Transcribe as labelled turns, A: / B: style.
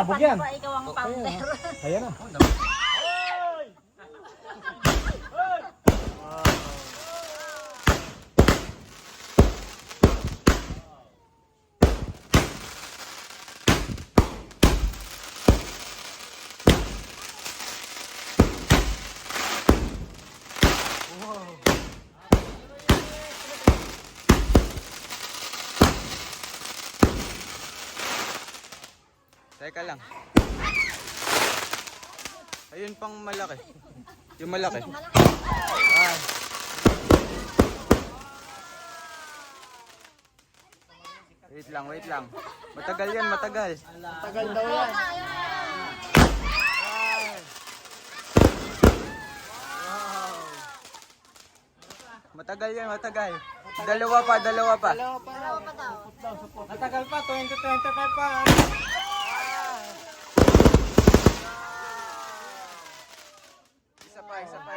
A: Abog yan.
B: Pa ikaw ang founder.
A: Ayan na.
C: Teka lang. Ayun pang malaki. Yung malaki. Ah. Wait lang, wait lang. Matagal yan, matagal.
D: Tagal daw yan.
C: Matagal yan, matagal. Dalawa pa, dalawa pa.
D: Dalawa pa daw.
A: Matagal pa, 2025 pa.
C: Isa pa